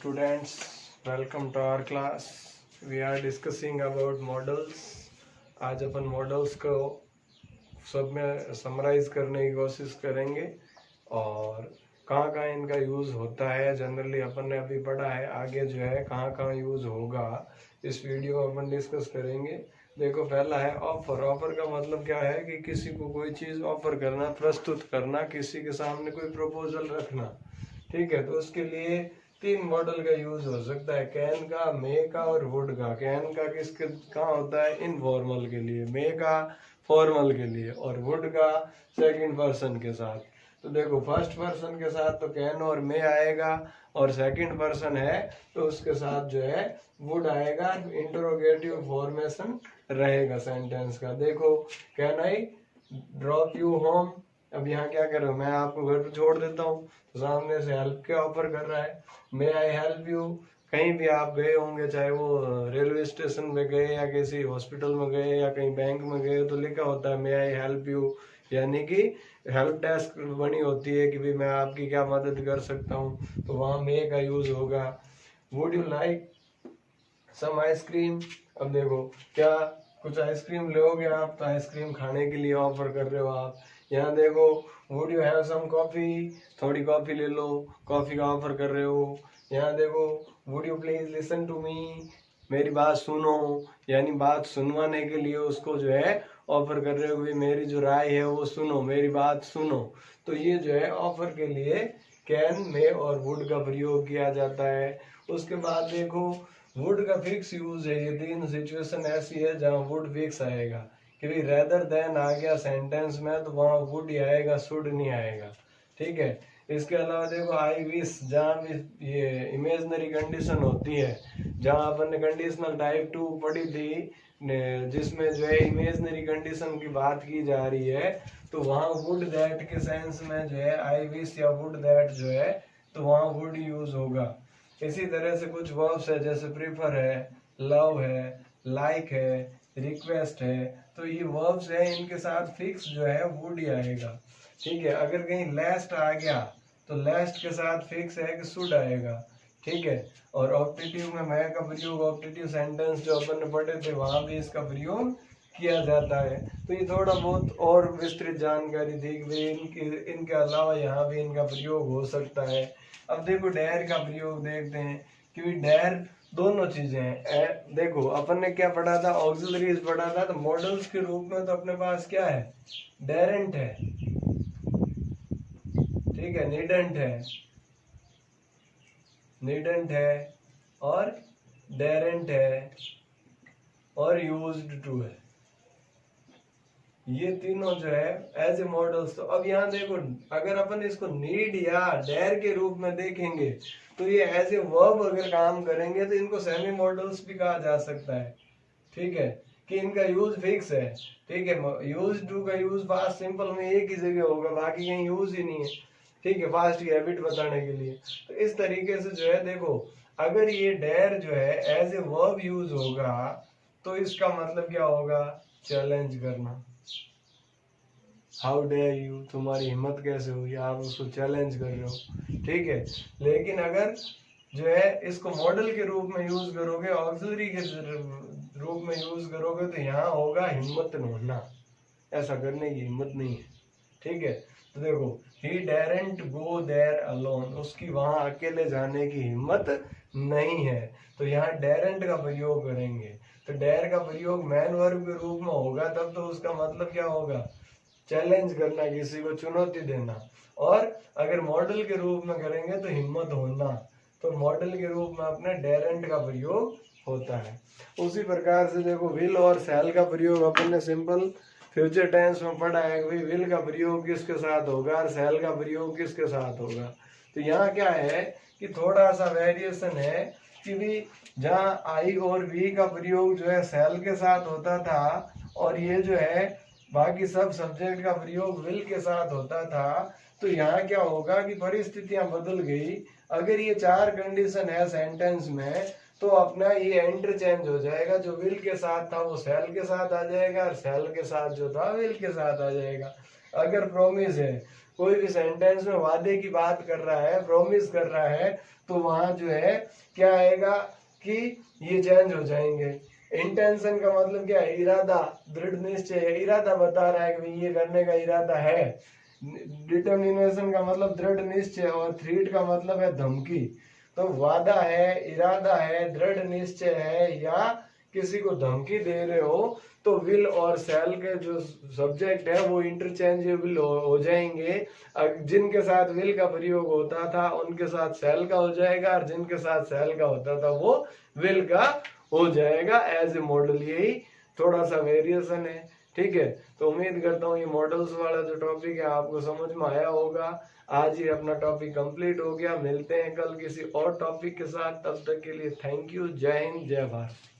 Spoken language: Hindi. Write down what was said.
students, welcome to our class. We are discussing about models. आज अपन मॉडल्स को सब में समराइज करने की कोशिश करेंगे और कहाँ कहाँ इनका यूज़ होता है। जनरली अपन ने अभी पढ़ा है, आगे जो है कहाँ कहाँ यूज़ होगा इस वीडियो में अपन डिस्कस करेंगे। देखो, पहला है ऑफर। ऑफर का मतलब क्या है कि किसी को कोई चीज़ ऑफर करना, प्रस्तुत करना, किसी के सामने कोई प्रपोजल रखना। ठीक है, तो उसके लिए तीन मॉडल का यूज हो सकता है, कैन का, मे का और वुड का। कैन का किसके कहाँ होता है? इनफॉर्मल के लिए। मे का फॉर्मल के लिए। और वुड का सेकंड पर्सन के साथ। तो देखो, फर्स्ट पर्सन के साथ तो कैन और मे आएगा और सेकंड पर्सन है तो उसके साथ जो है वुड आएगा। इंटरोगेटिव फॉर्मेशन रहेगा सेंटेंस का। देखो, can I drop you home. अब यहाँ क्या कर रहे हो? मैं आपको घर पर छोड़ देता हूँ, तो सामने से हेल्प के ऑफर कर रहा है। मे आई हेल्प यू। कहीं भी आप गए होंगे, चाहे वो रेलवे स्टेशन पे गए या किसी हॉस्पिटल में गए या कहीं बैंक में गए, तो लिखा होता है मे आई हेल्प यू, यानी कि हेल्प डेस्क बनी होती है कि भाई मैं आपकी क्या मदद कर सकता हूँ, तो वहाँ मे का यूज होगा। Would you like some ice cream. अब देखो, क्या कुछ आइसक्रीम लोगे आप, तो आइसक्रीम खाने के लिए ऑफर कर रहे हो आप। यहाँ देखो, would you have some coffee, थोड़ी कॉफी ले लो, कॉफी का ऑफर कर रहे हो। यहाँ देखो, would you please listen to me, मेरी बात सुनो, यानी बात सुनवाने के लिए उसको जो है ऑफर कर रहे हो कि मेरी जो राय है वो सुनो, मेरी बात सुनो। तो ये जो है ऑफर के लिए कैन, मे और वुड का प्रयोग किया जाता है। उसके बाद देखो, वुड का फिक्स यूज है। ये तीन सिचुएशन ऐसी है जहाँ वुड फिक्स आएगा कि भाई रेदर देन आ गया सेंटेंस में, तो वहाँ वुड ही आएगा, शुड नहीं आएगा। ठीक है। इसके अलावा देखो, आई विश, जहाँ भी ये इमेजनरी कंडीशन होती है, जहाँ अपन ने कंडीशनल टाइप 2 पढ़ी थी, जिसमें जो है इमेजनरी कंडीशन की बात की जा रही है, तो वहाँ वुड दैट के सेंस में जो है आई विश या वुड दैट जो है, तो वहाँ वुड यूज होगा। इसी तरह से कुछ वर्ब्स है, जैसे प्रीफर है, लव है, लाइक है, रिक्वेस्ट है, तो ये वर्ब्स है, इनके साथ फिक्स जो है वुड ही आएगा। ठीक है। अगर कहीं लेस्ट आ गया तो लेस्ट के साथ फिक्स है कि शुड आएगा। ठीक है। और ऑप्टेटिव में मैं का प्रयोग, ऑप्टेटिव सेंटेंस जो अपन ने पढ़े थे वहां भी इसका प्रयोग किया जाता है। तो ये थोड़ा बहुत और विस्तृत जानकारी थी कि इनके अलावा यहाँ भी इनका प्रयोग हो सकता है। अब देखो, डेयर का प्रयोग देखते हैं कि डेयर दोनों चीजें हैं। देखो, अपन ने क्या पढ़ा था? ऑक्सिलरीज पढ़ा था। तो मॉडल्स के रूप में तो अपने पास क्या है? डेरेंट है, ठीक है, नीडेंट है और डेरेंट है और यूज्ड टू है। ये तीनों जो है एज ए मॉडल्स। तो अब यहाँ देखो, अगर अपन इसको नीड या डेयर के रूप में देखेंगे तो ये एज ए वर्ब अगर काम करेंगे तो इनको सेमी मॉडल्स भी कहा जा सकता है। ठीक है, कि इनका यूज फिक्स है। ठीक है, यूज टू का यूज पास्ट सिंपल में एक ही जगह होगा, बाकी कहीं यूज ही नहीं है। ठीक है, पास्ट की हैबिट बताने के लिए। तो इस तरीके से जो है देखो, अगर ये डेयर जो है एज ए वर्ब यूज होगा तो इसका मतलब क्या होगा? चैलेंज करना। हाउ डेयर यू, तुम्हारी हिम्मत कैसे हुई, आप उसको चैलेंज कर रहे हो। ठीक है। लेकिन अगर जो है इसको मॉडल के रूप में यूज करोगे, ऑक्सिलरी के रूप में यूज करोगे, तो यहाँ होगा हिम्मत होना, ऐसा करने की हिम्मत नहीं है। ठीक है। तो देखो, ही डेरेंट गो देयर अलोन, उसकी वहां अकेले जाने की हिम्मत नहीं है। तो यहाँ डेरेंट का प्रयोग करेंगे। तो डेयर का प्रयोग मैन वर्ब के रूप में होगा, तब तो उसका मतलब क्या होगा? चैलेंज करना, किसी को चुनौती देना। और अगर मॉडल के रूप में करेंगे तो हिम्मत होना। तो मॉडल के रूप में अपने डेरेंट का प्रयोग होता है। उसी प्रकार से देखो, विल और शैल का प्रयोग अपन ने सिंपल फ्यूचर टेंस में पढ़ा है कि विल का प्रयोग किसके साथ होगा और शैल का प्रयोग किसके साथ होगा। तो यहाँ क्या है कि थोड़ा सा वेरिएशन है कि भी जहाँ आई और वी का प्रयोग जो है शैल के साथ होता था और ये जो है बाकी सब सब्जेक्ट का प्रयोग विल के साथ होता था, तो यहाँ क्या होगा कि परिस्थितियां बदल गई। अगर ये चार कंडीशन है सेंटेंस में, तो अपना ये इंटरचेंज हो जाएगा। जो विल के साथ था वो शैल के साथ आ जाएगा और शैल के साथ जो था विल के साथ आ जाएगा। अगर प्रॉमिस है, कोई भी सेंटेंस में वादे की बात कर रहा है, प्रॉमिस कर रहा है, तो वहां जो है क्या आएगा कि ये चेंज हो जाएंगे। इंटेंशन का मतलब क्या है? इरादा, दृढ़ निश्चय है, इरादा बता रहा है कि ये करने का इरादा है। डिटर्मिनेशन का मतलब दृढ़ निश्चय, और थ्रेट का मतलब है धमकी। तो वादा है, इरादा है, दृढ़ निश्चय है, या किसी को धमकी दे रहे हो, तो विल और शैल के जो सब्जेक्ट है वो इंटरचेंजेबल हो जाएंगे। जिनके साथ विल का प्रयोग होता था उनके साथ शैल का हो जाएगा, और जिनके साथ शैल का होता था वो विल का हो जाएगा। एज ए मॉडल यही थोड़ा सा वेरिएशन है, ठीक है। तो उम्मीद करता हूँ ये मॉडल्स वाला जो टॉपिक है आपको समझ में आया होगा। आज ही अपना टॉपिक कंप्लीट हो गया। मिलते हैं कल किसी और टॉपिक के साथ, तब तक के लिए थैंक यू। जय हिंद, जय भारत।